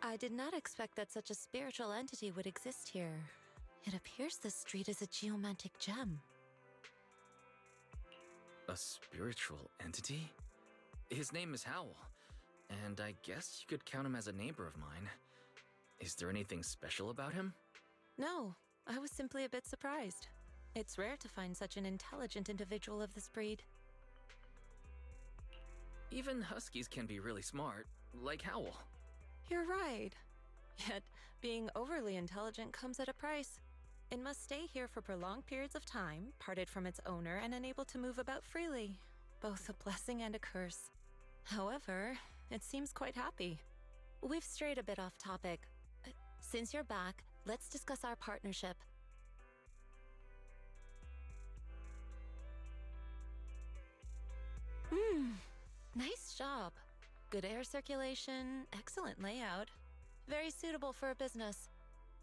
I did not expect that such a spiritual entity would exist here. It appears this street is a geomantic gem. A spiritual entity? His name is Howl, and I guess you could count him as a neighbor of mine. Is there anything special about him? No, I was simply a bit surprised. It's rare to find such an intelligent individual of this breed. Even huskies can be really smart, like Howl. You're right. Yet, being overly intelligent comes at a price. It must stay here for prolonged periods of time, parted from its owner and unable to move about freely. Both a blessing and a curse. However, it seems quite happy. We've strayed a bit off topic. Since you're back, let's discuss our partnership. Nice job. Good air circulation, excellent layout. Very suitable for a business.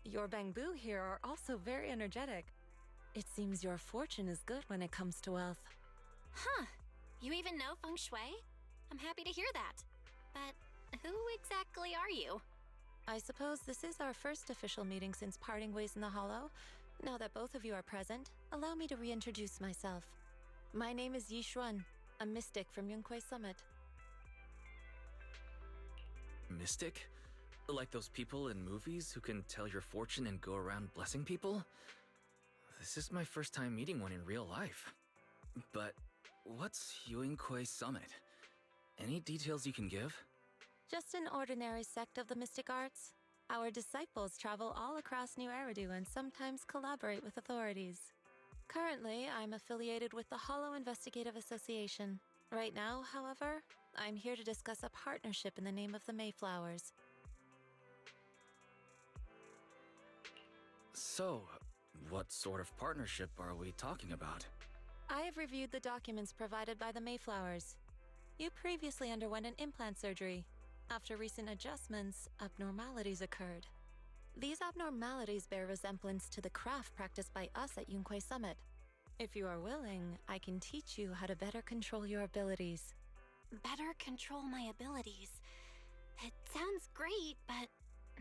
Your bamboo here are also very energetic. It seems your fortune is good when it comes to wealth. Huh. You even know feng shui? I'm happy to hear that. But who exactly are you? I suppose this is our first official meeting since parting ways in the Hollow. Now that both of you are present, allow me to reintroduce myself. My name is Yi Xuan, a mystic from Yunquei Summit. Mystic? Like those people in movies who can tell your fortune and go around blessing people? This is my first time meeting one in real life. But what's Yunquei Summit? Any details you can give? Just an ordinary sect of the mystic arts. Our disciples travel all across New Eridu and sometimes collaborate with authorities. Currently, I'm affiliated with the Hollow Investigative Association. Right now, however, I'm here to discuss a partnership in the name of the Mayflowers. So, what sort of partnership are we talking about? I have reviewed the documents provided by the Mayflowers. You previously underwent an implant surgery. After recent adjustments, abnormalities occurred. These abnormalities bear resemblance to the craft practiced by us at Yunquei Summit. If you are willing, I can teach you how to better control your abilities. Better control my abilities. It sounds great, but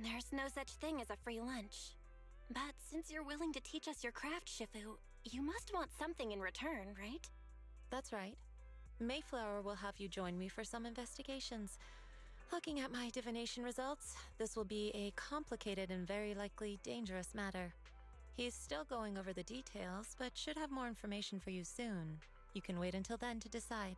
there's no such thing as a free lunch. But since you're willing to teach us your craft, Shifu, you must want something in return, right? That's right. Mayflower will have you join me for some investigations. Looking at my divination results, this will be a complicated and very likely dangerous matter. He's still going over the details, but should have more information for you soon. You can wait until then to decide.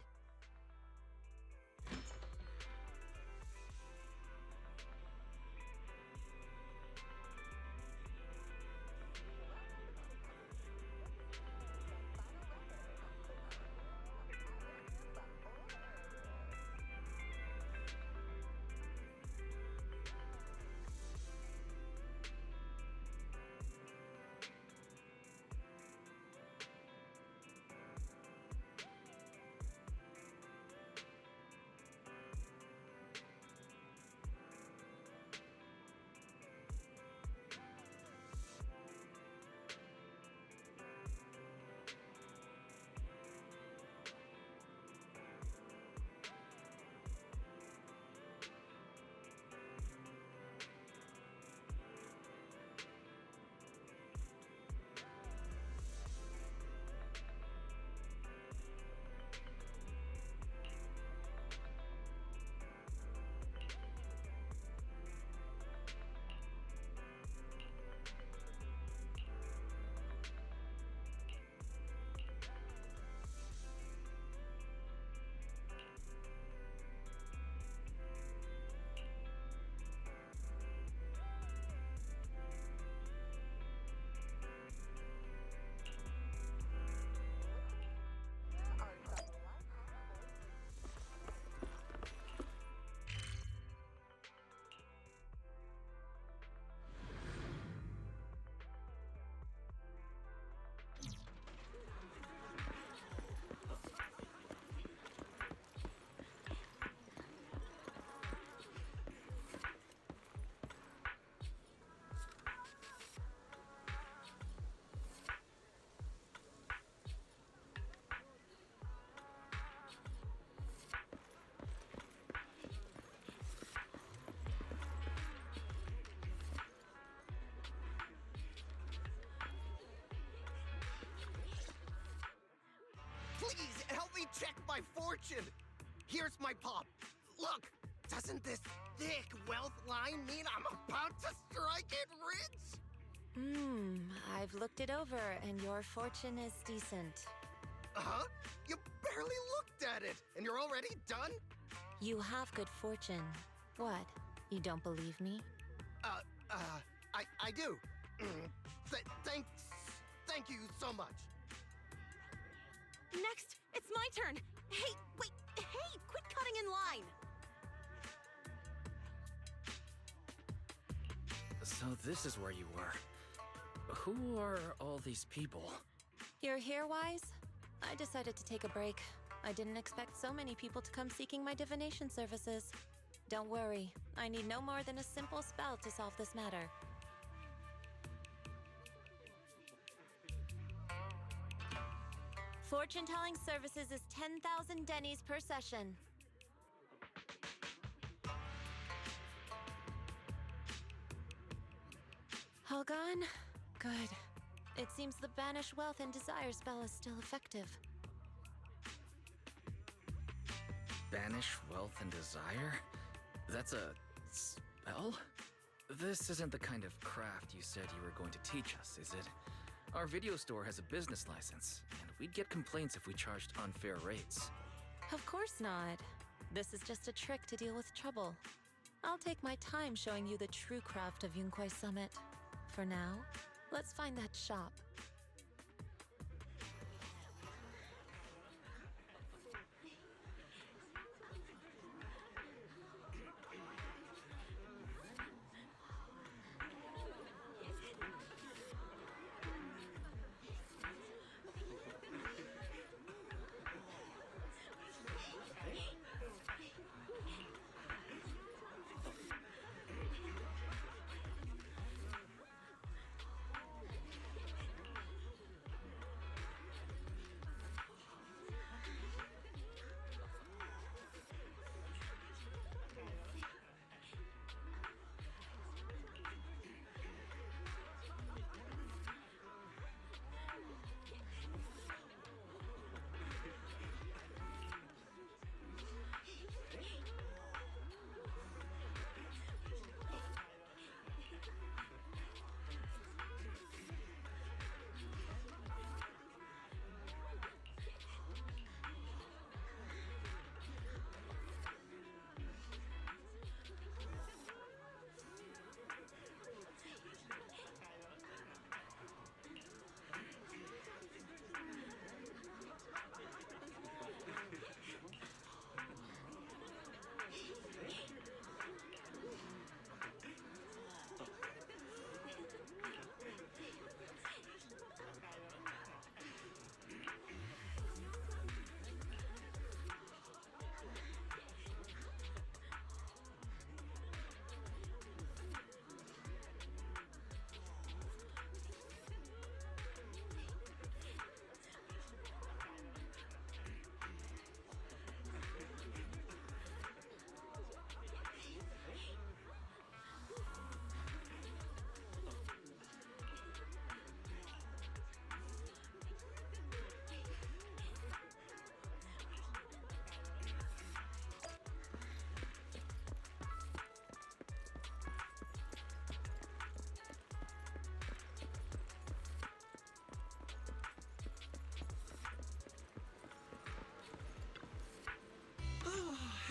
help me check my fortune. Here's my pop. Look, doesn't this thick wealth line mean I'm about to strike it rich? I've looked it over, and your fortune is decent. Huh? You barely looked at it, and you're already done? You have good fortune. What? You don't believe me? I do. Thank you so much. Next, it's my turn. Hey, wait, hey, quit cutting in line. So this is where you were. Who are all these people? You're here, Wise? I decided to take a break. I didn't expect so many people to come seeking my divination services. Don't worry, I need no more than a simple spell to solve this matter. Fortune-telling services is 10,000 dennies per session. All gone? Good. It seems the Banish Wealth and Desire spell is still effective. Banish wealth and desire? That's a spell? This isn't the kind of craft you said you were going to teach us, is it? Our video store has a business license, and we'd get complaints if we charged unfair rates. Of course not. This is just a trick to deal with trouble. I'll take my time showing you the true craft of Yunquai Summit. For now, let's find that shop.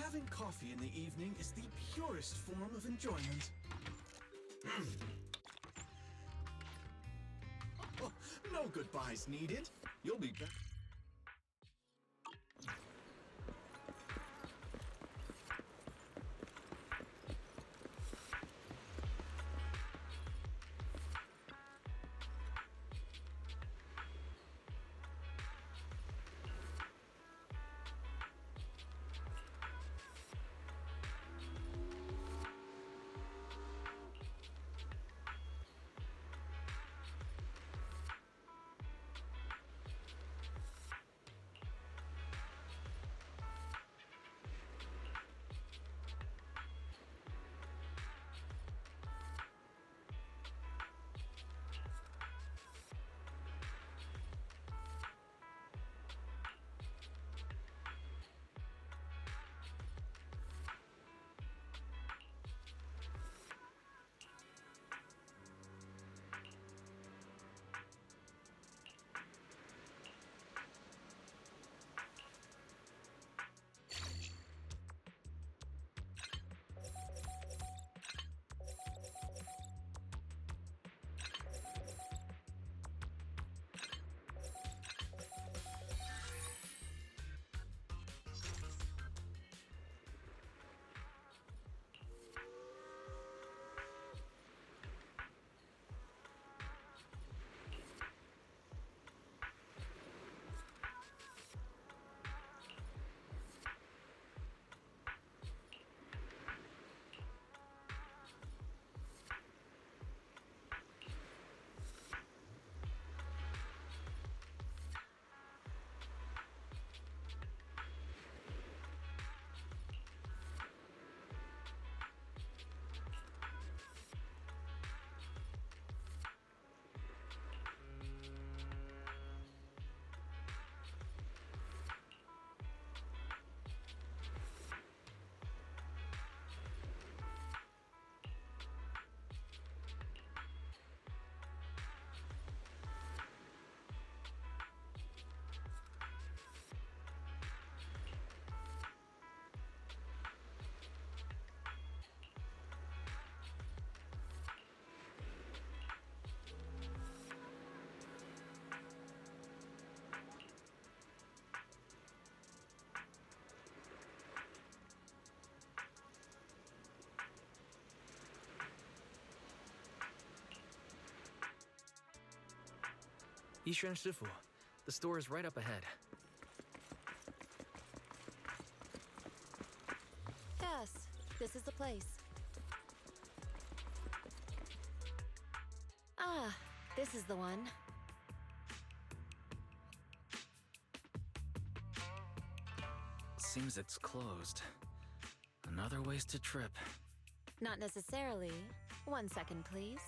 Having coffee in the evening is the purest form of enjoyment. Oh, no goodbyes needed. You'll be back. Yishuan Shifu, the store is right up ahead. Yes, this is the place. Ah, this is the one. Seems it's closed. Another wasted trip. Not necessarily. 1 second, please.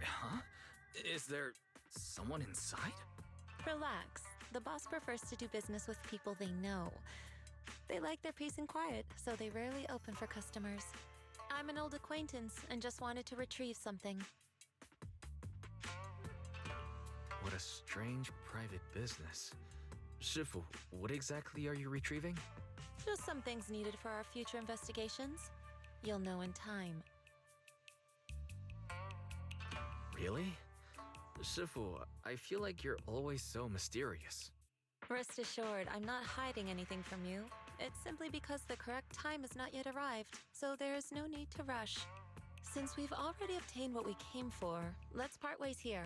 Huh? Is there someone inside? Relax. The boss prefers to do business with people they know. They like their peace and quiet, so they rarely open for customers. I'm an old acquaintance and just wanted to retrieve something. What a strange private business. Shifu, what exactly are you retrieving? Just some things needed for our future investigations. You'll know in time. Really? Shifu, I feel like you're always so mysterious. Rest assured, I'm not hiding anything from you. It's simply because the correct time has not yet arrived, so there is no need to rush. Since we've already obtained what we came for, let's part ways here.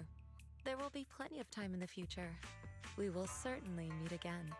There will be plenty of time in the future. We will certainly meet again.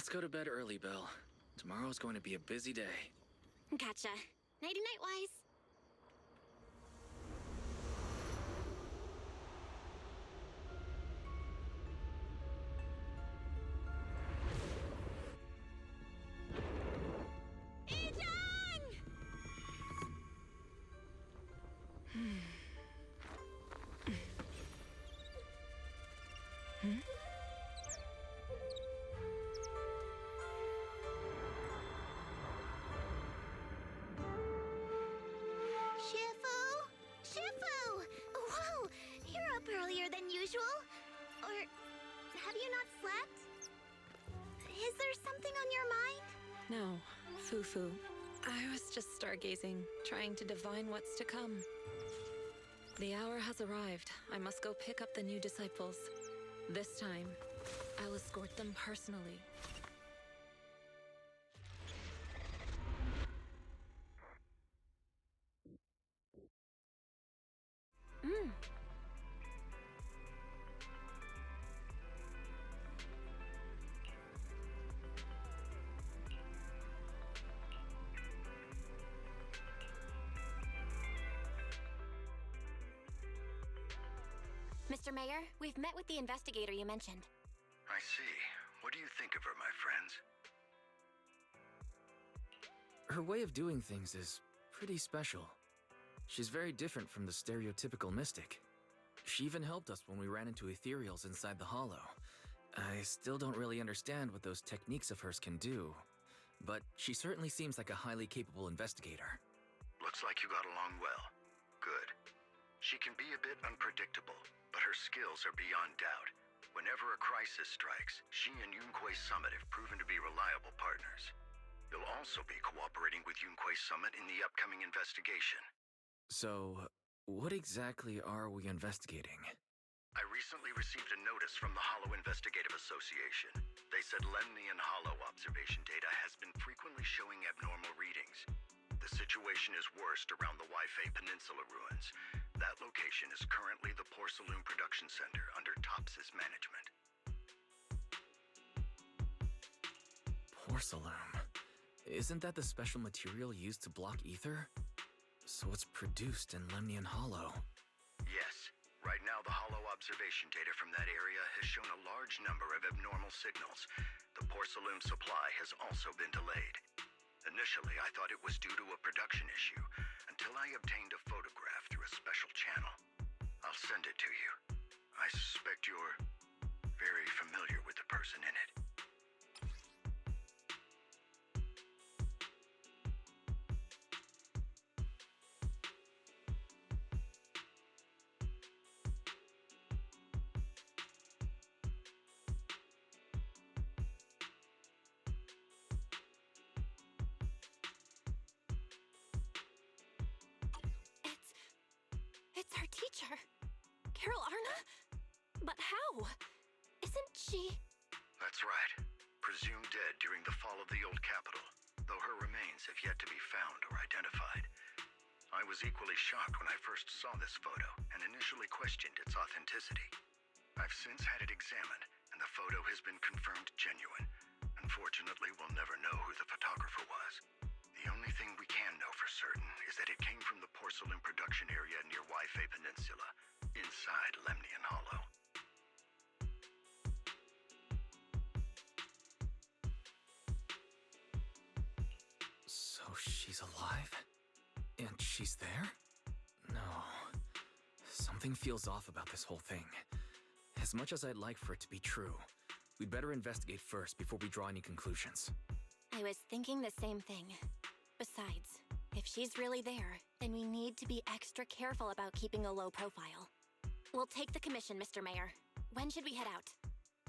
Let's go to bed early, Belle. Tomorrow's going to be a busy day. Gotcha. Nighty-night, Wise. Shifu! Whoa! You're up earlier than usual? Or have you not slept? Is there something on your mind? No, Fufu. I was just stargazing, trying to divine what's to come. The hour has arrived. I must go pick up the new disciples. This time, I'll escort them personally. Mr. Mayor, we've met with the investigator you mentioned. I see. What do you think of her, my friends? Her way of doing things is pretty special. She's very different from the stereotypical mystic. She even helped us when we ran into ethereals inside the hollow. I still don't really understand what those techniques of hers can do, but she certainly seems like a highly capable investigator. Looks like you got along well. Good. She can be a bit unpredictable, but her skills are beyond doubt. Whenever a crisis strikes, she and Yunque's Summit have proven to be reliable partners. You'll also be cooperating with Yunque's Summit in the upcoming investigation. So, what exactly are we investigating? I recently received a notice from the Hollow Investigative Association. They said Lemnian Hollow observation data has been frequently showing abnormal readings. The situation is worst around the Waifei Peninsula ruins. That location is currently the Porcelain Production Center under Tops's management. Porcelain. Isn't that the special material used to block ether? So it's produced in Lemnian Hollow. Yes. Right now, the Hollow observation data from that area has shown a large number of abnormal signals. The porcelain supply has also been delayed. Initially, I thought it was due to a production issue, until I obtained a photograph through a special channel. I'll send it to you. I suspect you're very familiar with the person in it. It's our teacher. Carol Arna? But how? Isn't she... That's right. Presumed dead during the fall of the old capital, though her remains have yet to be found or identified. I was equally shocked when I first saw this photo and initially questioned its authenticity. I've since had it examined, and the photo has been confirmed genuine. Unfortunately, we'll never know who the photographer was. The only thing we can know for certain is that it came from the porcelain production area near Waifei Peninsula, inside Lemnian Hollow. So she's alive? And she's there? No. Something feels off about this whole thing. As much as I'd like for it to be true, we'd better investigate first before we draw any conclusions. I was thinking the same thing. Besides, if she's really there, then we need to be extra careful about keeping a low profile. We'll take the commission, Mr. Mayor. When should we head out?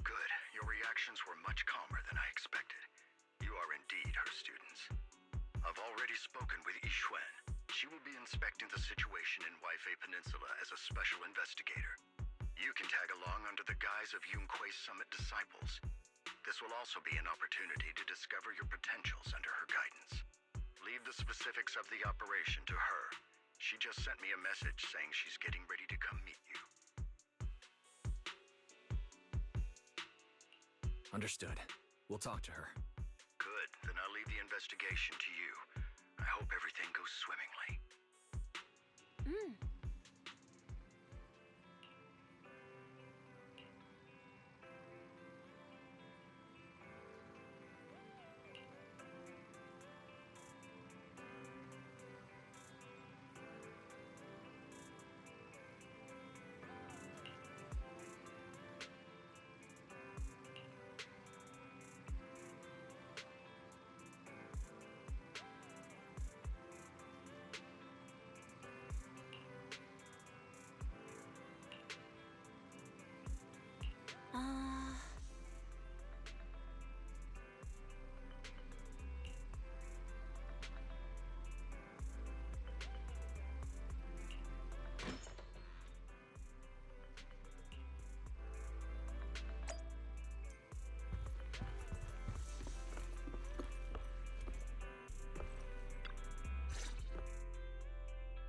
Good. Your reactions were much calmer than I expected. You are indeed her students. I've already spoken with Yixuan. She will be inspecting the situation in Waifei Peninsula as a special investigator. You can tag along under the guise of Yunque's Summit disciples. This will also be an opportunity to discover your potentials under her guidance. Leave the specifics of the operation to her. She just sent me a message saying she's getting ready to come meet you. Understood. We'll talk to her. Good, then I'll leave the investigation to you. I hope everything goes swimmingly.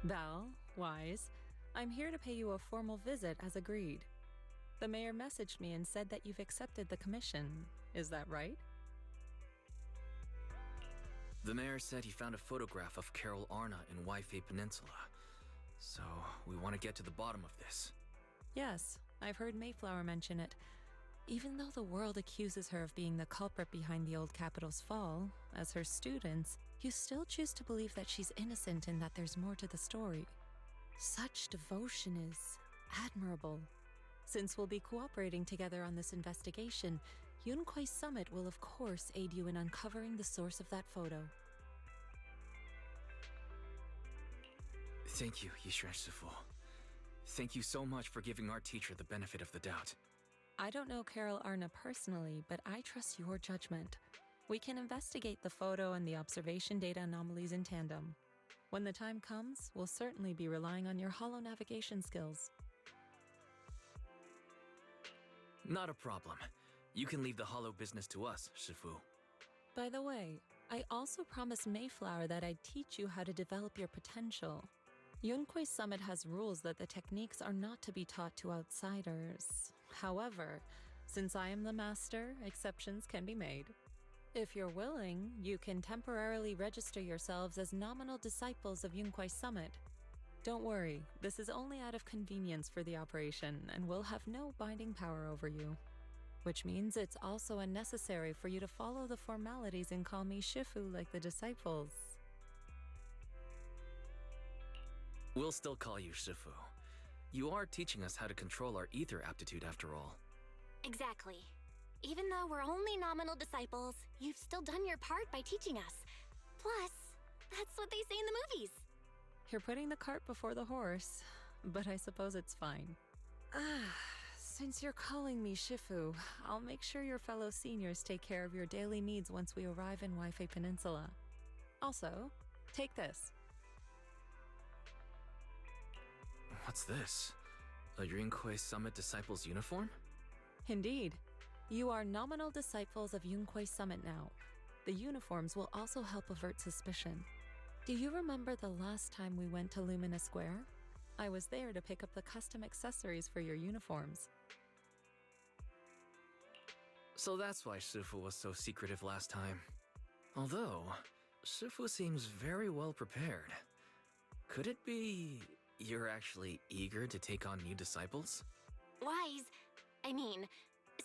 Val, Wise, I'm here to pay you a formal visit as agreed. The mayor messaged me and said that you've accepted the commission. Is that right? The mayor said he found a photograph of Carol Arna in Waifei Peninsula. So, we want to get to the bottom of this. Yes, I've heard Mayflower mention it. Even though the world accuses her of being the culprit behind the old capital's fall, as her students, you still choose to believe that she's innocent and that there's more to the story. Such devotion is admirable. Since we'll be cooperating together on this investigation, Yunquei Summit will of course aid you in uncovering the source of that photo. Thank you, Yishuan Shifu. Thank you so much for giving our teacher the benefit of the doubt. I don't know Carol Arna personally, but I trust your judgment. We can investigate the photo and the observation data anomalies in tandem. When the time comes, we'll certainly be relying on your holo navigation skills. Not a problem. You can leave the holo business to us, Shifu. By the way, I also promised Mayflower that I'd teach you how to develop your potential. Yunquei Summit has rules that the techniques are not to be taught to outsiders. However, since I am the master, exceptions can be made. If you're willing, you can temporarily register yourselves as nominal disciples of Yunquei Summit. Don't worry, this is only out of convenience for the operation and will have no binding power over you. Which means it's also unnecessary for you to follow the formalities and call me Shifu like the disciples. We'll still call you Shifu. You are teaching us how to control our ether aptitude after all. Exactly. Even though we're only nominal disciples, you've still done your part by teaching us. Plus, that's what they say in the movies. You're putting the cart before the horse, but I suppose it's fine. Since you're calling me Shifu, I'll make sure your fellow seniors take care of your daily needs once we arrive in Waifei Peninsula. Also, take this. What's this? A Yunquei Summit Disciples uniform? Indeed. You are nominal disciples of Yunquei Summit now. The uniforms will also help avert suspicion. Do you remember the last time we went to Lumina Square? I was there to pick up the custom accessories for your uniforms. So that's why Shifu was so secretive last time. Although, Shifu seems very well prepared. Could it be you're actually eager to take on new disciples?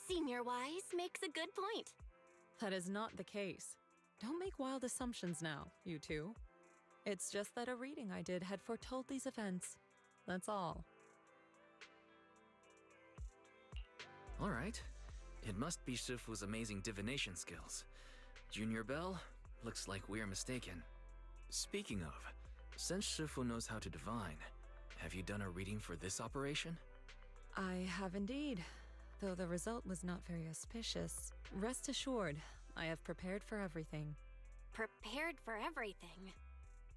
Senior Wise makes a good point. That is not the case. Don't make wild assumptions now, you two. It's just that a reading I did had foretold these events. That's all. Alright. It must be Shifu's amazing divination skills. Junior Bell, looks like we're mistaken. Speaking of, since Shifu knows how to divine, have you done a reading for this operation? I have indeed. Though the result was not very auspicious, rest assured, I have prepared for everything. Prepared for everything.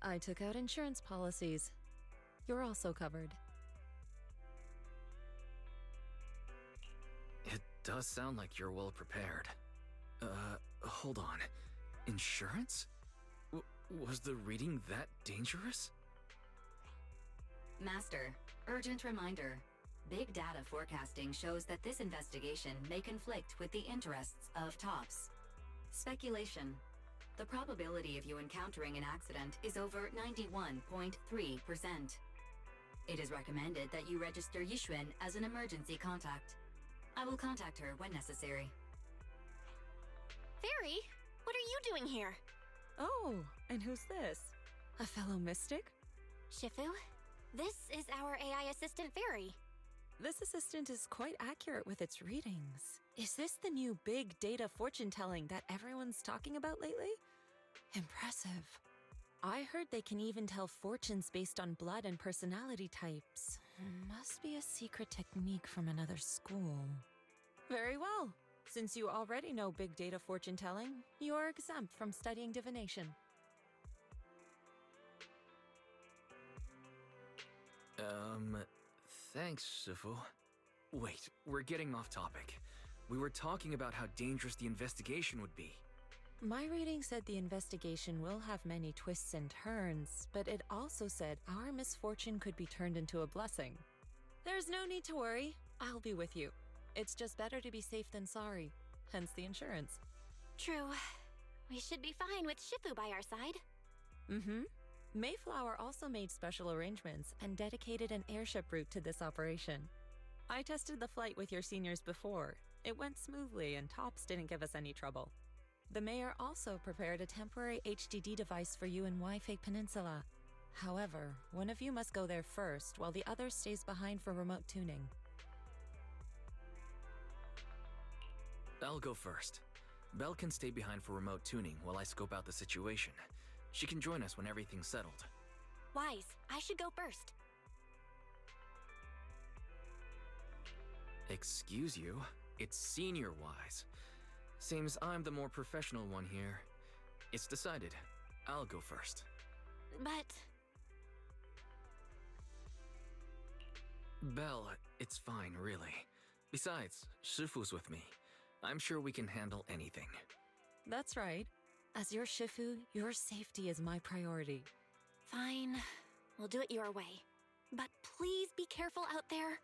I took out insurance policies. You're also covered. It does sound like you're well prepared. Hold on. Insurance? Was the reading that dangerous? Master, urgent reminder. Big data forecasting shows that this investigation may conflict with the interests of TOPS. Speculation. The probability of you encountering an accident is over 91.3%. It is recommended that you register Yixuan as an emergency contact. I will contact her when necessary. Fairy, what are you doing here? Oh, and who's this? A fellow mystic? Shifu, this is our AI assistant Fairy. This assistant is quite accurate with its readings. Is this the new big data fortune telling that everyone's talking about lately? Impressive. I heard they can even tell fortunes based on blood and personality types. Must be a secret technique from another school. Very well. Since you already know big data fortune telling, you are exempt from studying divination. Thanks, Shifu. Wait, we're getting off topic. We were talking about how dangerous the investigation would be. My reading said the investigation will have many twists and turns, but it also said our misfortune could be turned into a blessing. There's no need to worry. I'll be with you. It's just better to be safe than sorry, hence the insurance. True. We should be fine with Shifu by our side. Mm-hmm. Mayflower also made special arrangements and dedicated an airship route to this operation. I tested the flight with your seniors before. It went smoothly and Tops didn't give us any trouble. The mayor also prepared a temporary HDD device for you in Wi-Fi Peninsula. However, one of you must go there first while the other stays behind for remote tuning. I'll go first. Belle can stay behind for remote tuning while I scope out the situation. She can join us when everything's settled. Wise, I should go first. Excuse you? It's Senior Wise. Seems I'm the more professional one here. It's decided. I'll go first. But... Belle, it's fine, really. Besides, Shifu's with me. I'm sure we can handle anything. That's right. As your Shifu, your safety is my priority. Fine. We'll do it your way. But please be careful out there.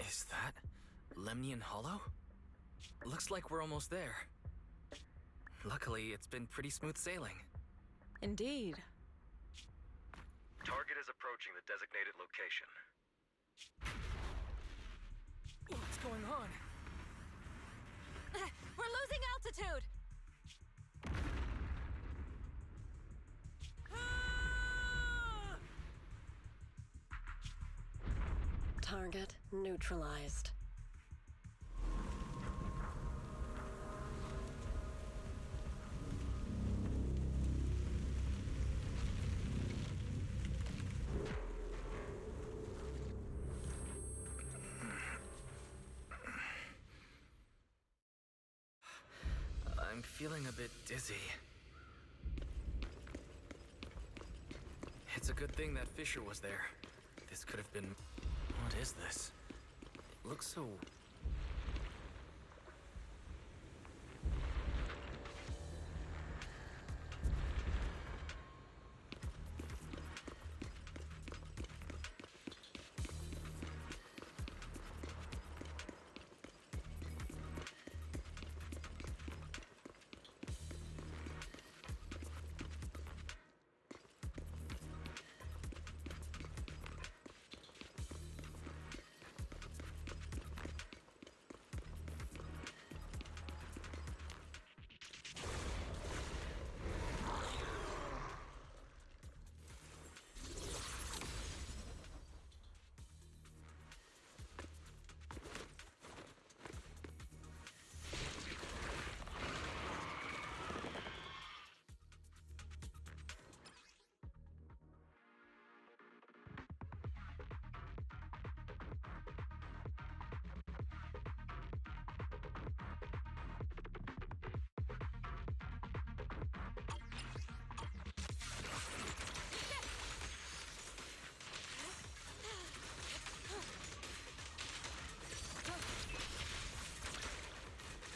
Is that Lemnian Hollow? Looks like we're almost there. Luckily, it's been pretty smooth sailing. Indeed. Target is approaching the designated location. What's going on? We're losing altitude! Target neutralized. I'm feeling a bit dizzy. It's a good thing that Fisher was there. This could have been... What is this? It looks so...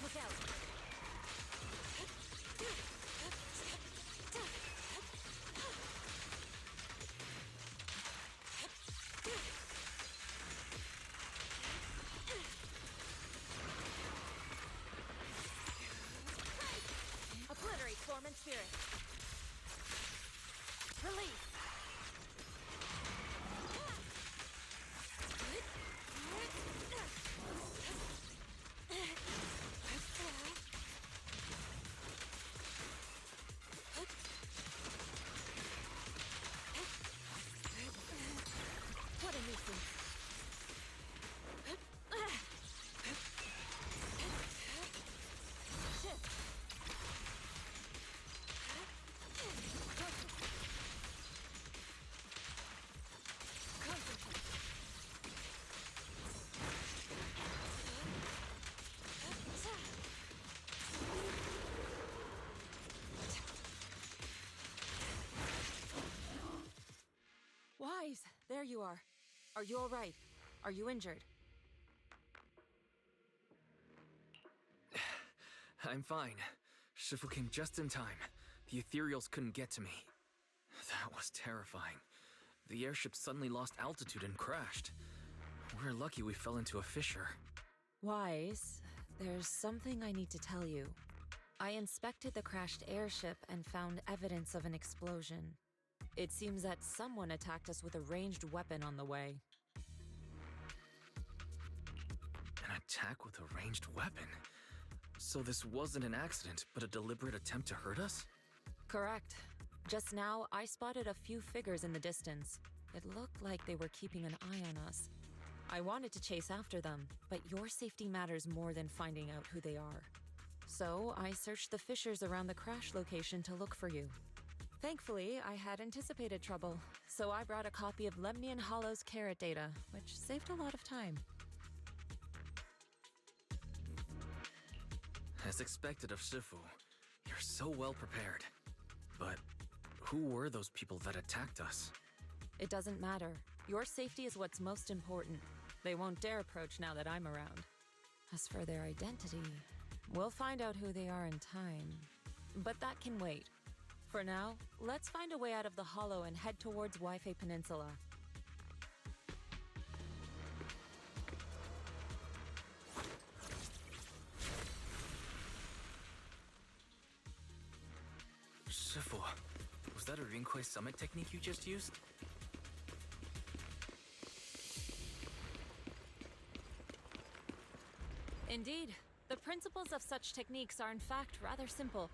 Look out! Obliterate form and spirit. Release. What a nuisance. Shift. Concentrate. Wise, there you are. Are you all right? Are you injured? I'm fine. Shifu came just in time. The ethereals couldn't get to me. That was terrifying. The airship suddenly lost altitude and crashed. We're lucky we fell into a fissure. Wise, there's something I need to tell you. I inspected the crashed airship and found evidence of an explosion. It seems that someone attacked us with a ranged weapon on the way. An attack with a ranged weapon? So this wasn't an accident, but a deliberate attempt to hurt us? Correct. Just now, I spotted a few figures in the distance. It looked like they were keeping an eye on us. I wanted to chase after them, but your safety matters more than finding out who they are. So I searched the fissures around the crash location to look for you. Thankfully, I had anticipated trouble, so I brought a copy of Lemnian Hollow's carrot data, which saved a lot of time. As expected of Shifu, you're so well prepared. But who were those people that attacked us? It doesn't matter. Your safety is what's most important. They won't dare approach now that I'm around. As for their identity, we'll find out who they are in time. But that can wait. For now, let's find a way out of the hollow and head towards Wi-Fi Peninsula. Shifu, was that a Rinkwei Summit technique you just used? Indeed. The principles of such techniques are in fact rather simple.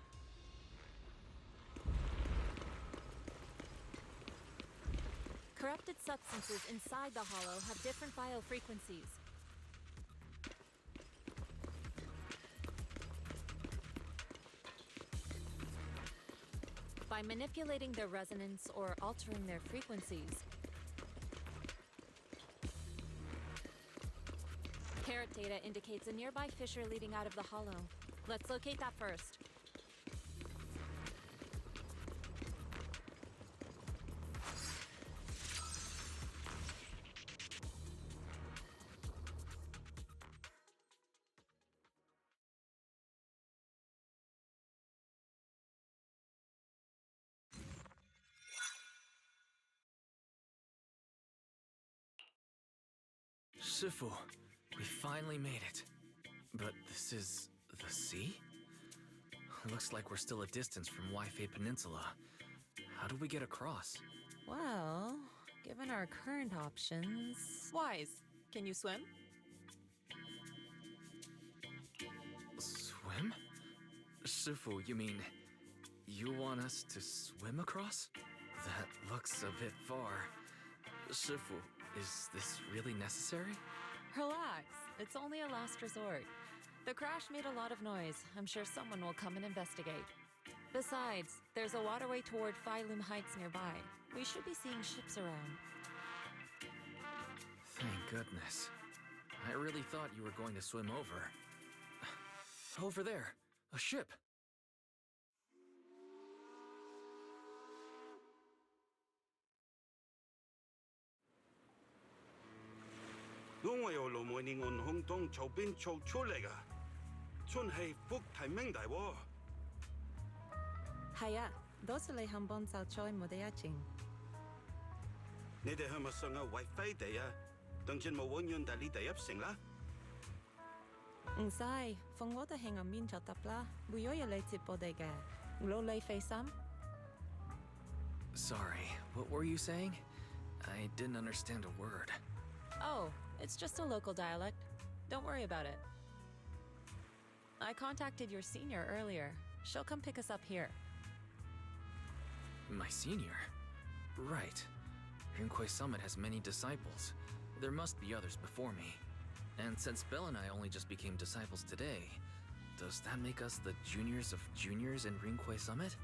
Corrupted substances inside the hollow have different biofrequencies. By manipulating their resonance or altering their frequencies, Carrot data indicates a nearby fissure leading out of the hollow. Let's locate that first. Shifu, we finally made it. But this is the sea? Looks like we're still a distance from Waifei Peninsula. How do we get across? Well, given our current options... Wise, can you swim? Swim? Shifu, you mean you want us to swim across? That looks a bit far. Shifu, is this really necessary? Relax, it's only a last resort. The crash made a lot of noise. I'm sure someone will come and investigate. Besides, there's a waterway toward Phylum Heights nearby. We should be seeing ships around. Thank goodness. I really thought you were going to swim over. Over there, a ship. Haya, dosele hambon sao choi modeyaching. Sai, fongoda hang min chatapla, buyoya leti bodega. Glole face Sorry, what were you saying? I didn't understand a word. Oh, it's just a local dialect. Don't worry about it. I contacted your senior earlier. She'll come pick us up here. My senior? Right. Rinkwei Summit has many disciples. There must be others before me. And since Belle and I only just became disciples today, does that make us the juniors of juniors in Rinkwei Summit?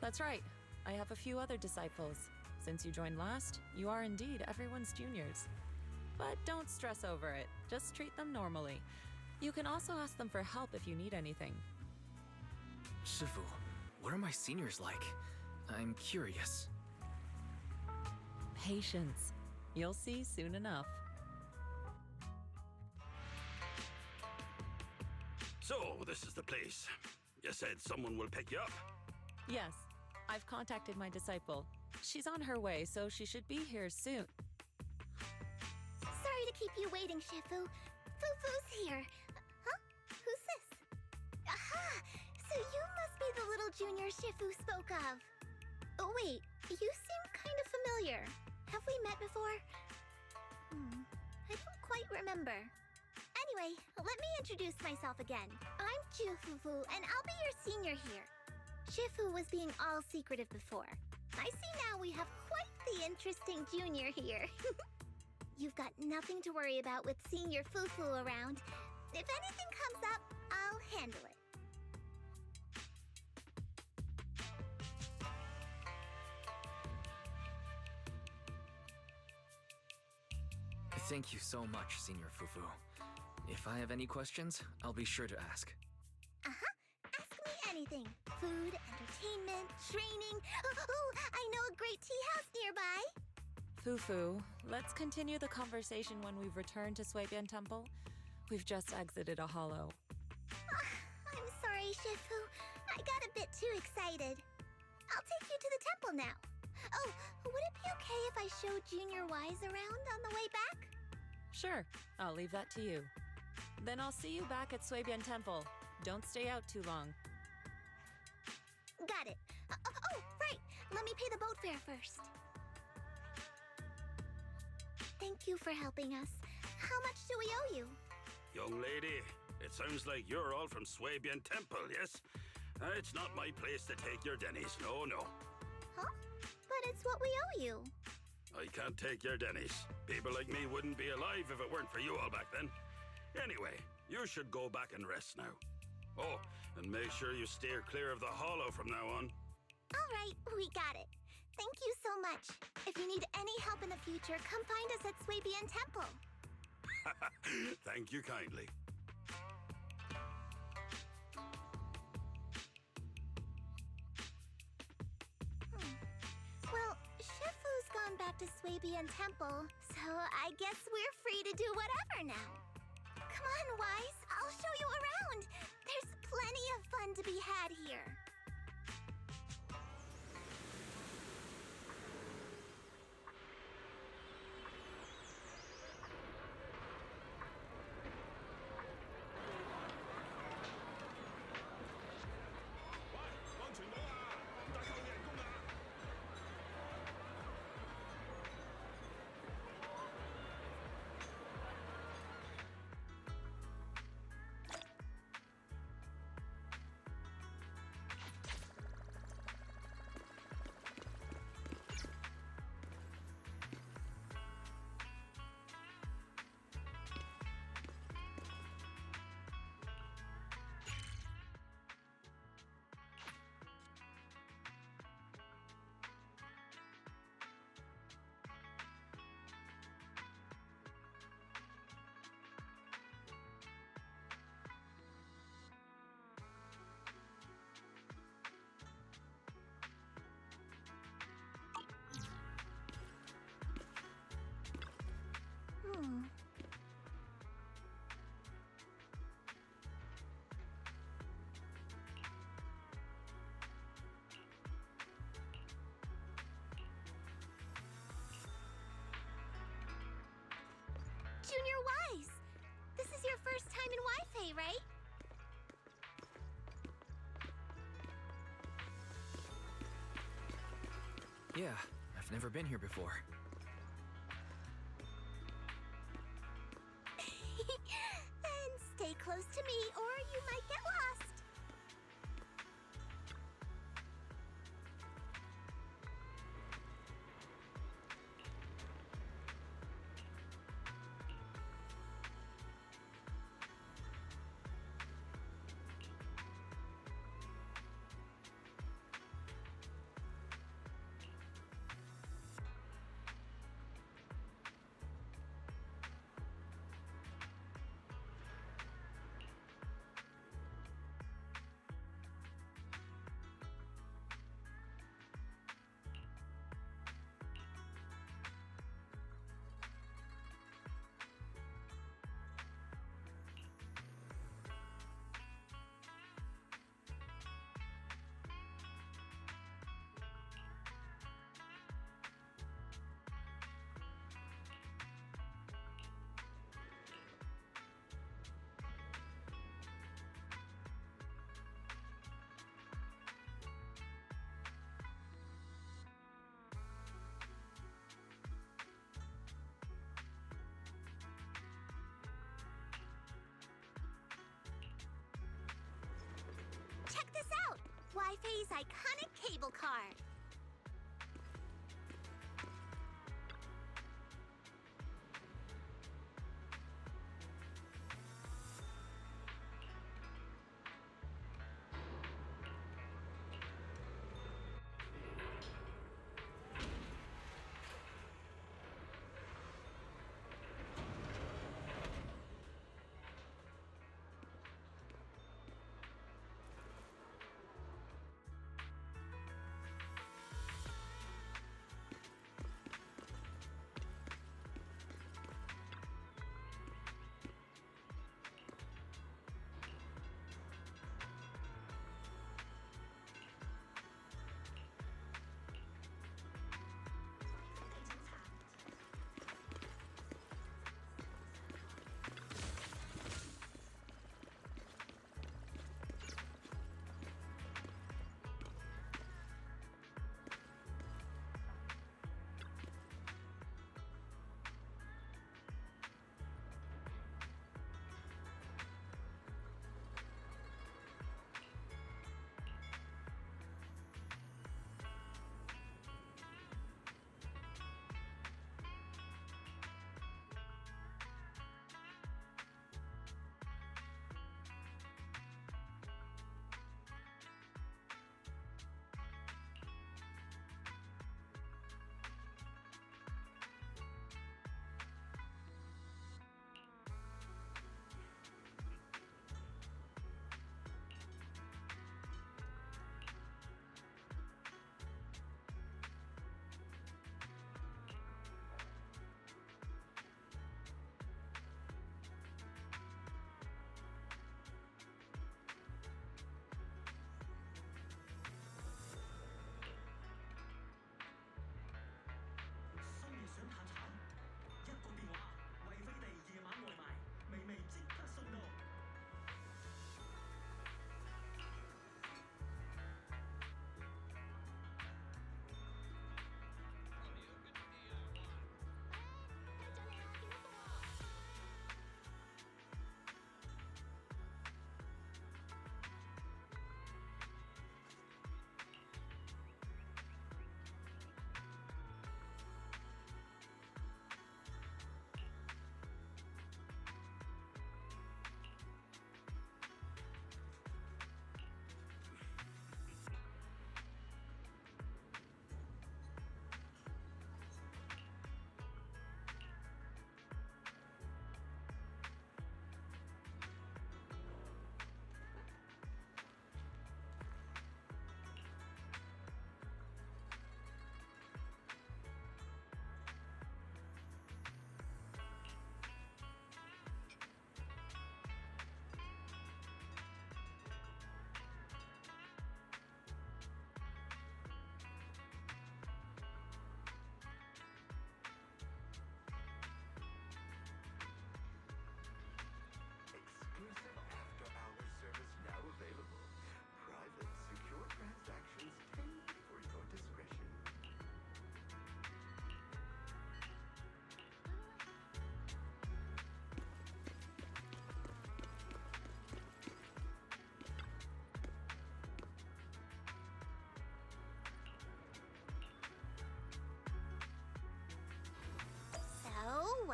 That's right. I have a few other disciples. Since you joined last, you are indeed everyone's juniors. But don't stress over it. Just treat them normally. You can also ask them for help if you need anything. Shifu, what are my seniors like? I'm curious. Patience. You'll see soon enough. So, this is the place. You said someone will pick you up? Yes. I've contacted my disciple. She's on her way, so she should be here soon. Sorry to keep you waiting, Shifu. Fufu's here. Huh? Who's this? Aha! So you must be the little junior Shifu spoke of. Oh, wait. You seem kind of familiar. Have we met before? I don't quite remember. Anyway, let me introduce myself again. I'm Fufu, and I'll be your senior here. Shifu was being all secretive before. I see now we have quite the interesting junior here. You've got nothing to worry about with senior Fufu around. If anything comes up, I'll handle it. Thank you so much, Senior Fufu. If I have any questions, I'll be sure to ask. Ask me anything. Food, entertainment, training. Oh, I know a great tea house nearby. Fufu, let's continue the conversation when we've returned to Suibian Temple. We've just exited a hollow. I'm sorry, Shifu. I got a bit too excited. I'll take you to the temple now. Oh, would it be okay if I showed Junior Wise around on the way back? Sure, I'll leave that to you. Then I'll see you back at Suibian Temple. Don't stay out too long. got it. Oh, right. Let me pay the boat fare first. Thank you for helping us. How much do we owe you? Young lady, it sounds like you're all from Swabian Temple, yes? It's not my place to take your dennies, no, no. Huh? But it's what we owe you. I can't take your dennies. People like me wouldn't be alive if it weren't for you all back then. Anyway, you should go back and rest now. Oh, and make sure you steer clear of the hollow from now on. All right, we got it. Thank you so much. If you need any help in the future, come find us at Swabian Temple. Thank you kindly. Well, Shifu's gone back to Swabian Temple, so I guess we're free to do whatever now. Come on, Wise, I'll show you around. There's plenty of fun to be had here. Junior Wise, this is your first time in Wi-Fi, right? Yeah, I've never been here before. Then stay close to me or you might get lost. Check this out! Wi-Fi's iconic cable car.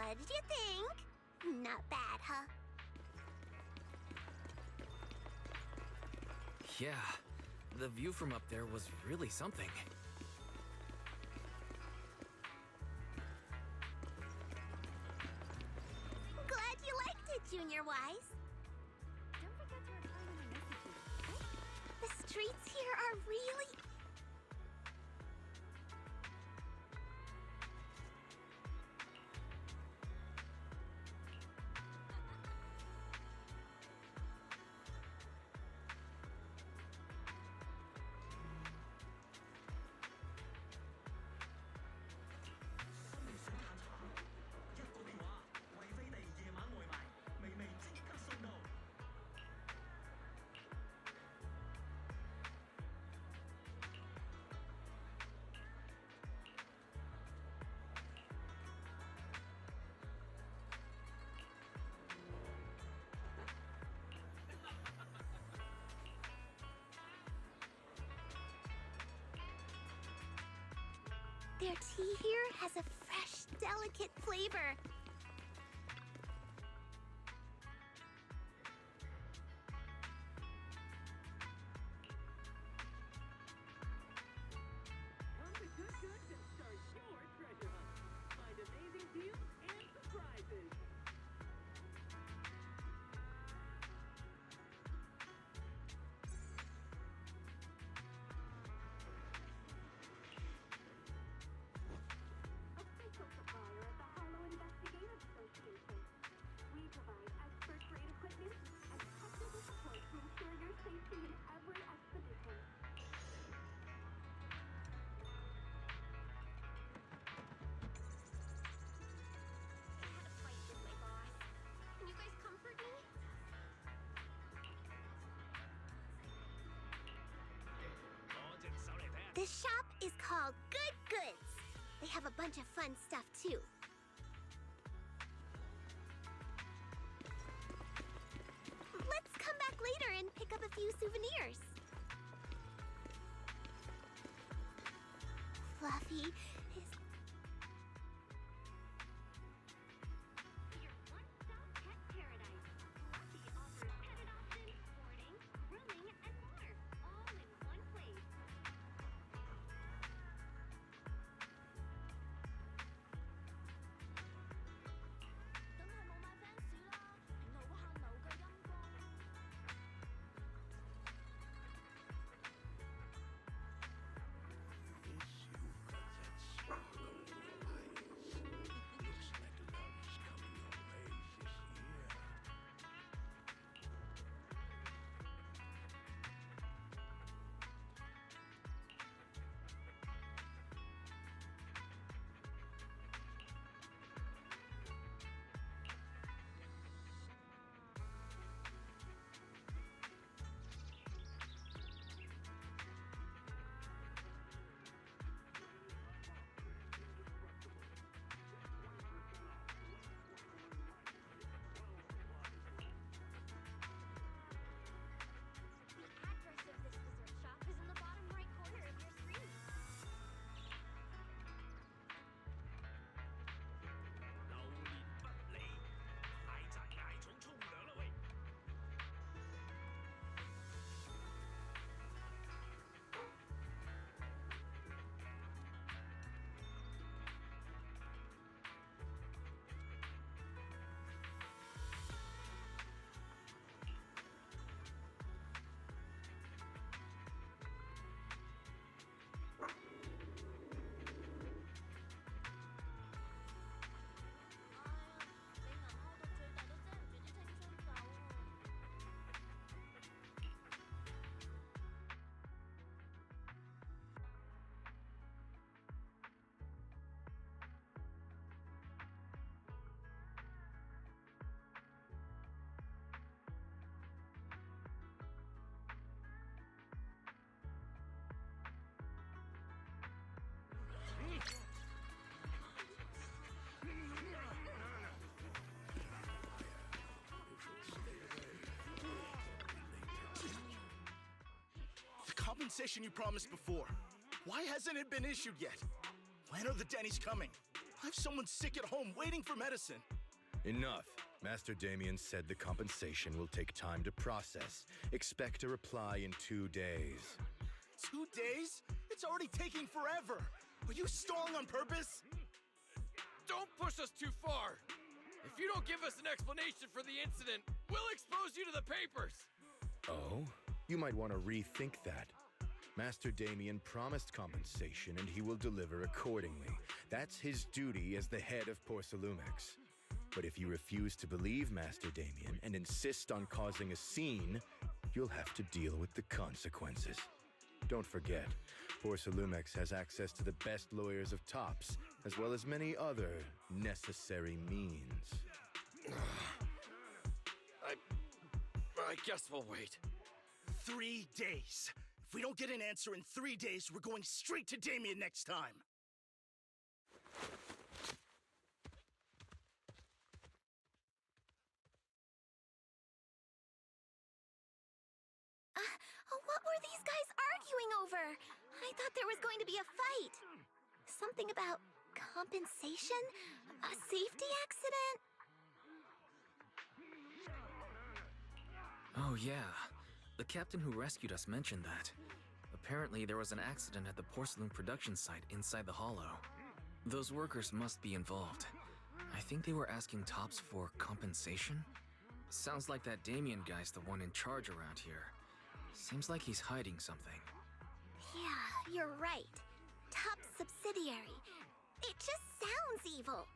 What did you think? Not bad, huh? Yeah, the view from up there was really something. Glad you liked it, Junior Wise. Don't forget to reply to my messages. The streets here are really... Their tea here has a fresh, delicate flavor. Come to Good Goods and start your treasure hunt. Find amazing deals and surprises. Official supplier of the Hollow Investigative Association. We provide expert-grade equipment and technical support to ensure your safety in every expedition. I had a fight with my boss. Can you guys comfort me? This shop is called Good Goods. They have a bunch of fun stuff too. Let's come back later and pick up a few souvenirs. Fluffy is... Your one-stop pet paradise. Fluffy offers pet adoption, boarding, grooming, and more, all in one place. compensation you promised before. Why hasn't it been issued yet? When are the Denny's coming? I have someone sick at home waiting for medicine. Enough. Master Damien said the compensation will take time to process. Expect a reply in 2 days. 2 days? It's already taking forever. Are you stalling on purpose? Don't push us too far. If you don't give us an explanation for the incident, we'll expose you to the papers. Oh? You might want to rethink that. Master Damien promised compensation and he will deliver accordingly. That's his duty as the head of Porcelumex. But if you refuse to believe Master Damien and insist on causing a scene, you'll have to deal with the consequences. Don't forget, Porcelumex has access to the best lawyers of Tops, as well as many other necessary means. I guess we'll wait. 3 days. If we don't get an answer in 3 days, we're going straight to Damien next time. What were these guys arguing over? I thought there was going to be a fight. Something about compensation? A safety accident? Oh, yeah. The captain who rescued us mentioned that. Apparently, there was an accident at the porcelain production site inside the hollow. Those workers must be involved. I think they were asking Tops for compensation? Sounds like that Damien guy's the one in charge around here. Seems like he's hiding something. Yeah, you're right. Top subsidiary. It just sounds evil.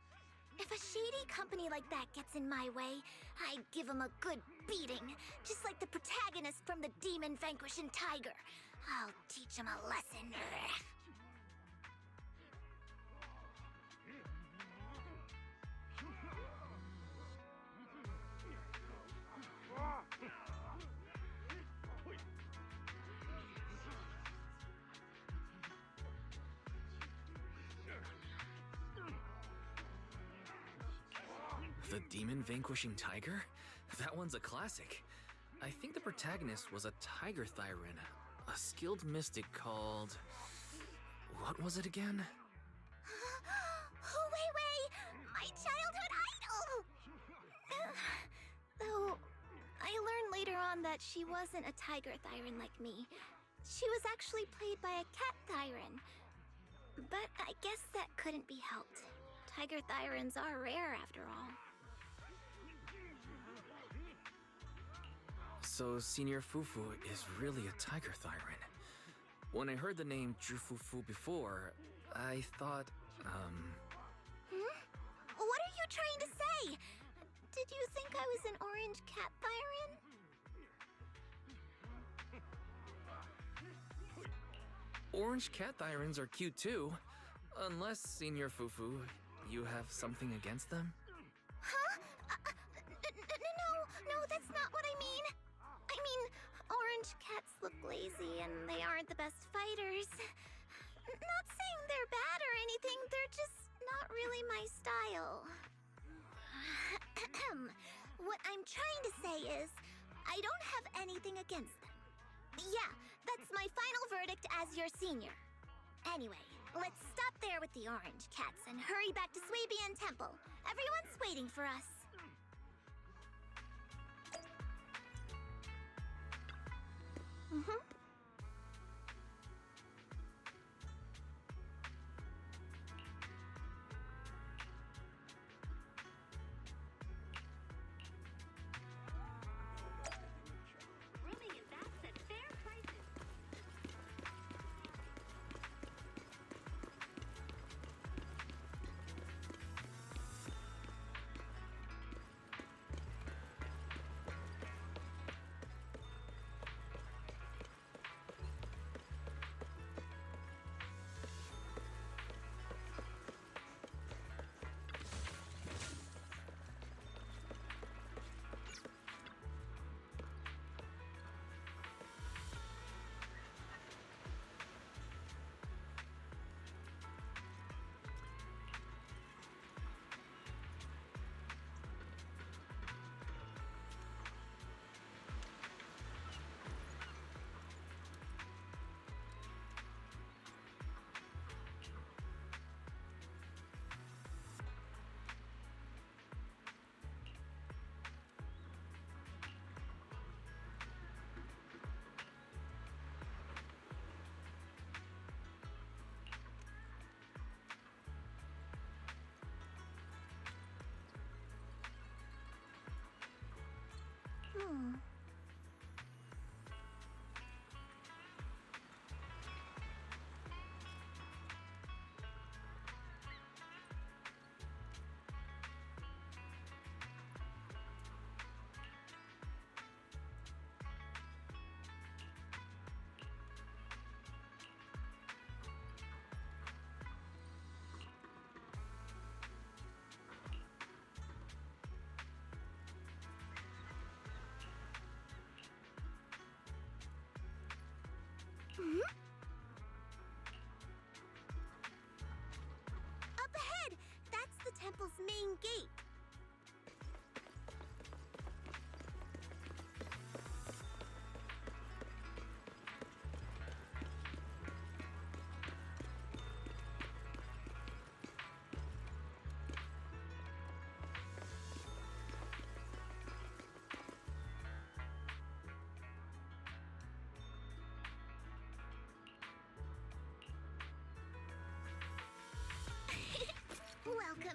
If a shady company like that gets in my way, I'd give him a good beating, just like the protagonist from the Demon Vanquishing Tiger. I'll teach him a lesson. The Demon Vanquishing Tiger? That one's a classic. I think the protagonist was a tiger thyran, a skilled mystic called... What was it again? Oh, wait! My childhood idol! Though, I learned later on that she wasn't a tiger thyran like me. She was actually played by a cat thyran. But I guess that couldn't be helped. Tiger thyrans are rare after all. So Senior Fufu is really a tiger thyran. When I heard the name Jufufu before, I thought, What are you trying to say? Did you think I was an orange cat thyran? orange cat thyrans are cute too. Unless, Senior Fufu, you have something against them? Huh? No, that's not what I mean. I mean, orange cats look lazy and they aren't the best fighters. Not saying they're bad or anything, they're just not really my style. What I'm trying to say is, I don't have anything against them. Yeah, that's my final verdict as your senior. Anyway, let's stop there with the orange cats and hurry back to Swabian Temple. Everyone's waiting for us. Rooming and baths at fair prices.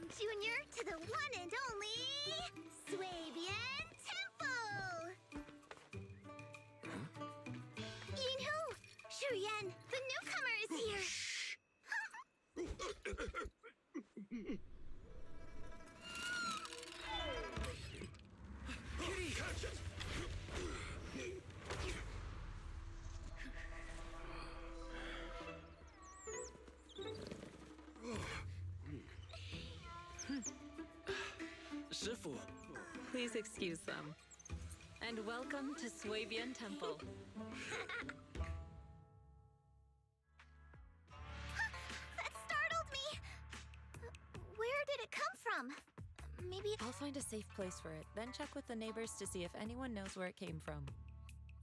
Welcome, Junior, to the one and only Swabian Temple! Yinhu, Shuyan, the newcomer is here! Kitty! Catch it! Shifu. Please excuse them. And welcome to Swabian Temple. That startled me! Where did it come from? Maybe... I'll find a safe place for it, then check with the neighbors to see if anyone knows where it came from.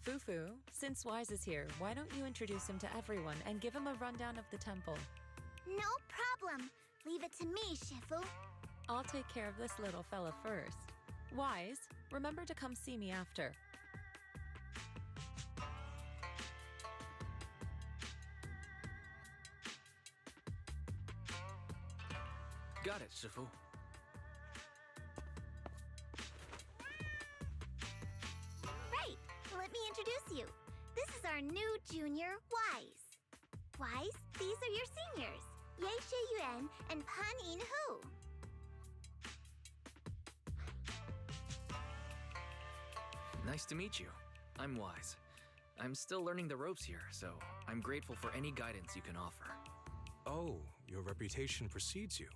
Fufu, since Wise is here, why don't you introduce him to everyone and give him a rundown of the temple? No problem. Leave it to me, Shifu. I'll take care of this little fella first. Wise, remember to come see me after. Got it, Shifu. Right. Let me introduce you. This is our new junior, Wise. Wise, these are your seniors, Ye Yuan and Pan In-hu. Nice to meet you. I'm Wise. I'm still learning the ropes here, so I'm grateful for any guidance you can offer. Oh, your reputation precedes you.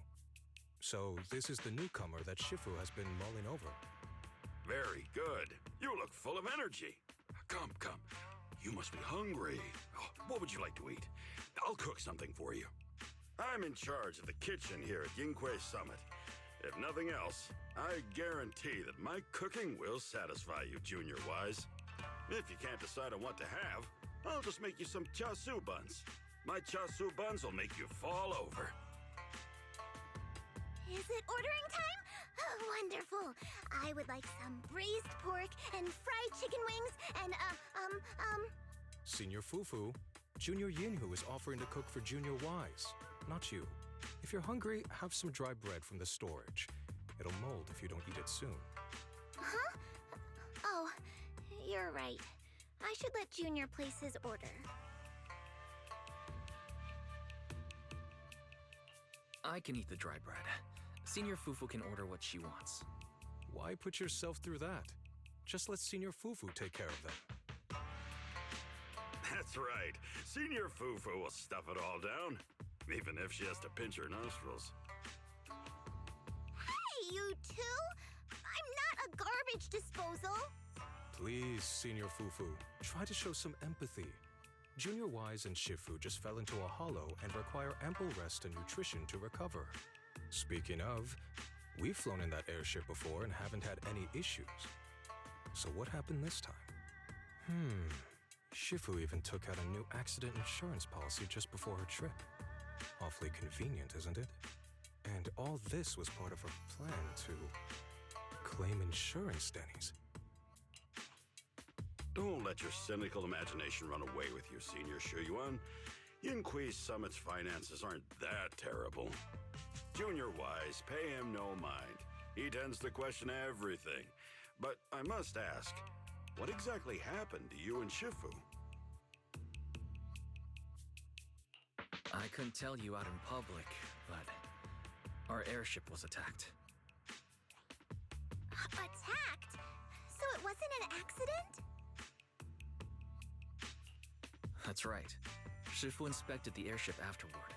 So this is the newcomer that Shifu has been mulling over. Very good. You look full of energy. Come, come. You must be hungry. Oh, what would you like to eat? I'll cook something for you. I'm in charge of the kitchen here at Yinghui Summit. If nothing else, I guarantee that my cooking will satisfy you, Junior Wise. If you can't decide on what to have, I'll just make you some chasu buns. My chasu buns will make you fall over. Is it ordering time? Oh, wonderful. I would like some braised pork and fried chicken wings and, Senior Fufu, Junior Yinhu is offering to cook for Junior Wise, not you. If you're hungry, have some dry bread from the storage. It'll mold if you don't eat it soon. Huh? Oh, you're right. I should let Junior place his order. I can eat the dry bread. Senior Fufu can order what she wants. Why put yourself through that? Just let Senior Fufu take care of them. That's right. Senior Fufu will stuff it all down, even if she has to pinch her nostrils. Hey, you two! I'm not a garbage disposal! Please, Senior Fufu, try to show some empathy. Junior Wise and Shifu just fell into a hollow and require ample rest and nutrition to recover. Speaking of, we've flown in that airship before and haven't had any issues. So what happened this time? Shifu even took out a new accident insurance policy just before her trip. Awfully convenient, isn't it? And all this was part of her plan to claim insurance, Denny's. Don't let your cynical imagination run away with you, Senior Shuyuan. Yinghui Summit's finances aren't that terrible. Junior Wise, pay him no mind. He tends to question everything. But I must ask, what exactly happened to you and Shifu? I couldn't tell you out in public, but our airship was attacked. Attacked? So it wasn't an accident? That's right. Shifu inspected the airship afterward.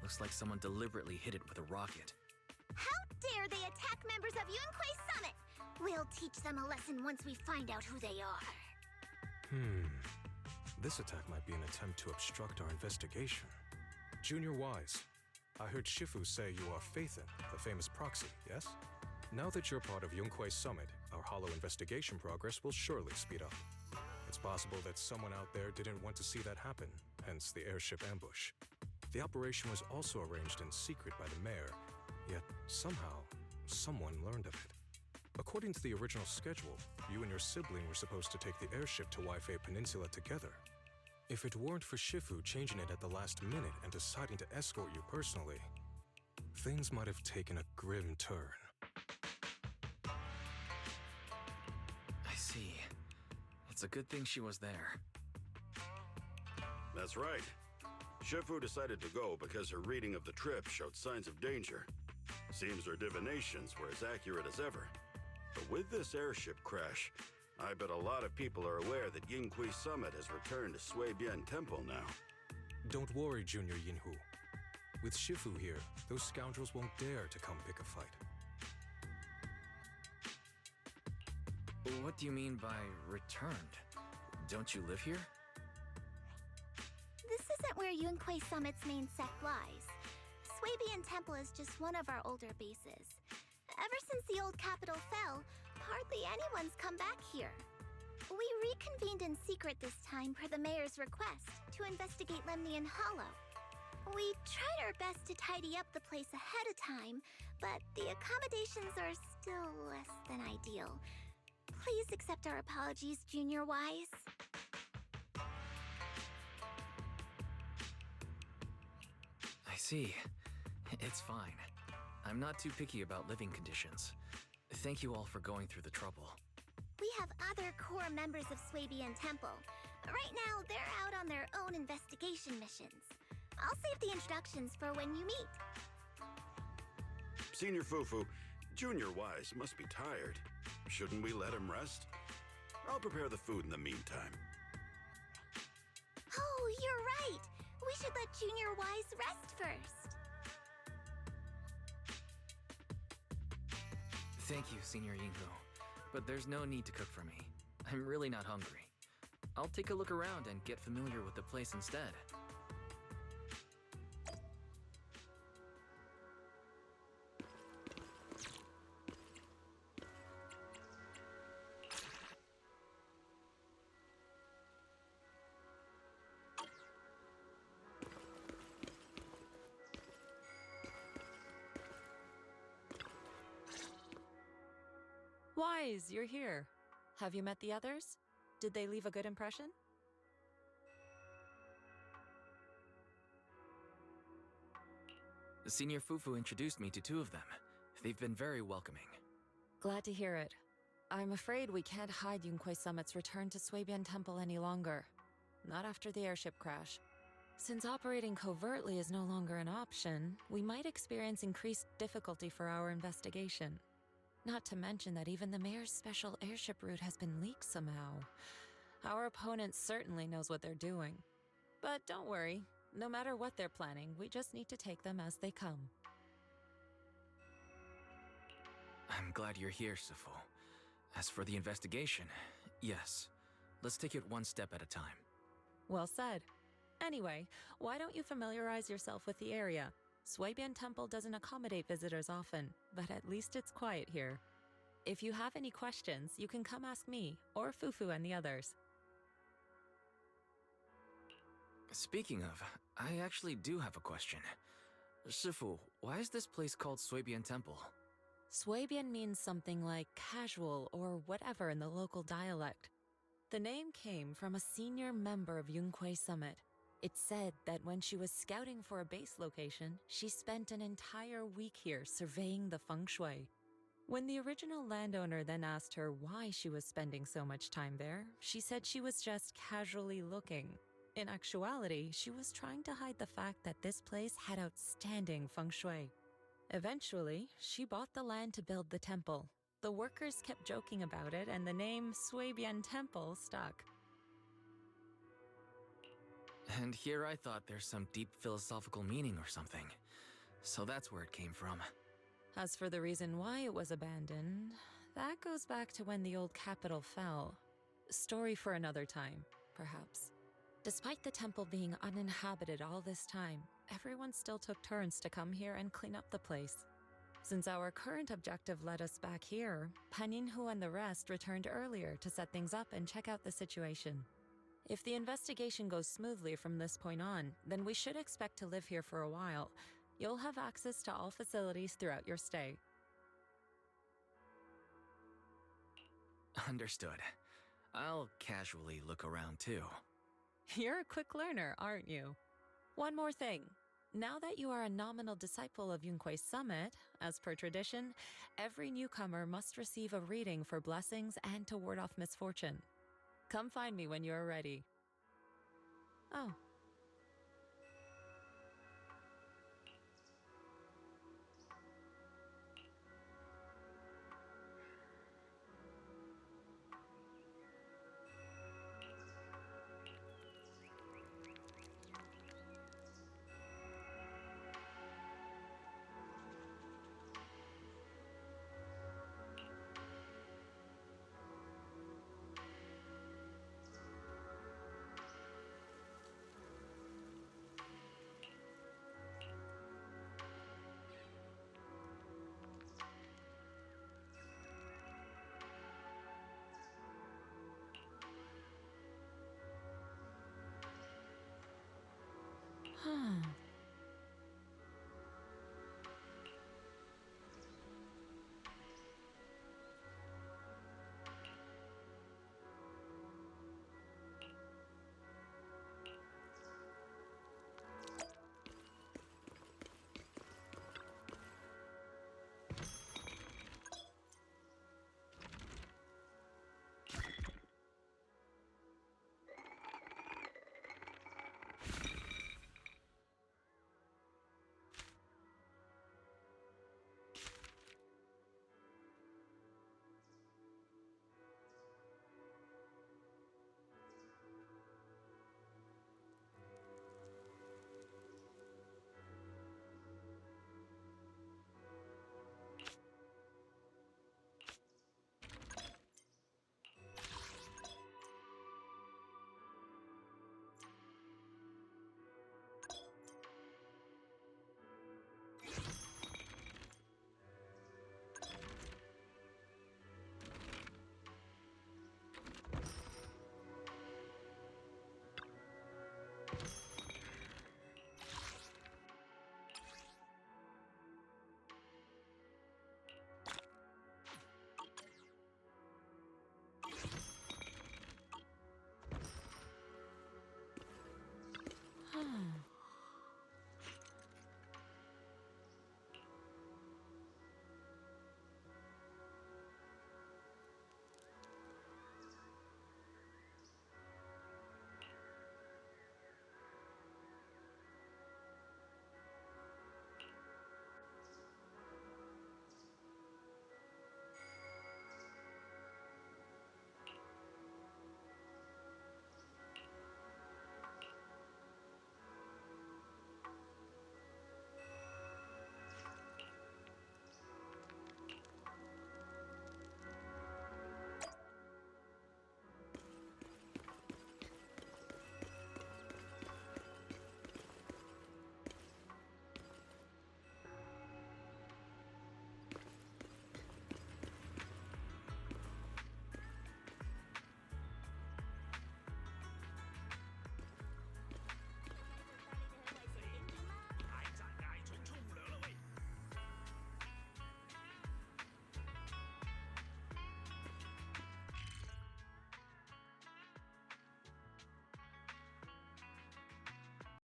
Looks like someone deliberately hit it with a rocket. How dare they attack members of Yunhui Summit? We'll teach them a lesson once we find out who they are. This attack might be an attempt to obstruct our investigation. Junior Wise, I heard Shifu say you are Phaethon, the famous proxy, yes? Now that you're part of Yunhui Summit, our hollow investigation progress will surely speed up. It's possible that someone out there didn't want to see that happen, hence the airship ambush. The operation was also arranged in secret by the mayor, yet somehow, someone learned of it. According to the original schedule, you and your sibling were supposed to take the airship to Waifei Peninsula together. If it weren't for Shifu changing it at the last minute and deciding to escort you personally, things might have taken a grim turn. I see. It's a good thing she was there. That's right. Shifu decided to go because her reading of the trip showed signs of danger. Seems her divinations were as accurate as ever. But with this airship crash, I bet a lot of people are aware that Yinghui Summit has returned to Suibian Temple now. Don't worry, Junior Yinhu. With Shifu here, those scoundrels won't dare to come pick a fight. What do you mean by returned? Don't you live here? This isn't where Yunquei Summit's main sect lies. Suibian Temple is just one of our older bases. Ever since the old capital fell, hardly anyone's come back here. We reconvened in secret this time per the mayor's request to investigate Lemnian Hollow. We tried our best to tidy up the place ahead of time, but the accommodations are still less than ideal. Please accept our apologies, Junior Wise. I see. It's fine. I'm not too picky about living conditions. Thank you all for going through the trouble. We have other core members of Suibian Temple. Right now, they're out on their own investigation missions. I'll save the introductions for when you meet. Senior Fufu, Junior Wise must be tired. Shouldn't we let him rest? I'll prepare the food in the meantime. Oh, you're right. We should let Junior Wise rest first. Thank you, Senior Yinghu. But there's no need to cook for me. I'm really not hungry. I'll take a look around and get familiar with the place instead. Wise, you're here. Have you met the others? Did they leave a good impression? Senior Fufu introduced me to two of them. They've been very welcoming. Glad to hear it. I'm afraid we can't hide Yunquei Summit's return to Suibian Temple any longer. Not after the airship crash. Since operating covertly is no longer an option, we might experience increased difficulty for our investigation. Not to mention that even the mayor's special airship route has been leaked somehow. Our opponent certainly knows what they're doing. But don't worry, no matter what they're planning, we just need to take them as they come. I'm glad you're here, Sifu. As for the investigation, yes. Let's take it one step at a time. Well said. Anyway, why don't you familiarize yourself with the area? Suibian Temple doesn't accommodate visitors often, but at least it's quiet here. If you have any questions, you can come ask me, or Fufu and the others. Speaking of, I actually do have a question. Shifu, why is this place called Suibian Temple? Suibian means something like casual or whatever in the local dialect. The name came from a senior member of Yunquei Summit. It's said that when she was scouting for a base location, she spent an entire week here surveying the feng shui. When the original landowner then asked her why she was spending so much time there, she said she was just casually looking. In actuality, she was trying to hide the fact that this place had outstanding feng shui. Eventually, she bought the land to build the temple. The workers kept joking about it, and the name Suibian Temple stuck. And here I thought there's some deep philosophical meaning or something. So that's where it came from. As for the reason why it was abandoned, that goes back to when the old capital fell. Story for another time, perhaps. Despite the temple being uninhabited all this time, everyone still took turns to come here and clean up the place. Since our current objective led us back here, Paninhu and the rest returned earlier to set things up and check out the situation. If the investigation goes smoothly from this point on, then we should expect to live here for a while. You'll have access to all facilities throughout your stay. Understood. I'll casually look around too. You're a quick learner, aren't you? One more thing. Now that you are a nominal disciple of Yunque's summit, as per tradition, every newcomer must receive a reading for blessings and to ward off misfortune. Come find me when you are ready. Oh,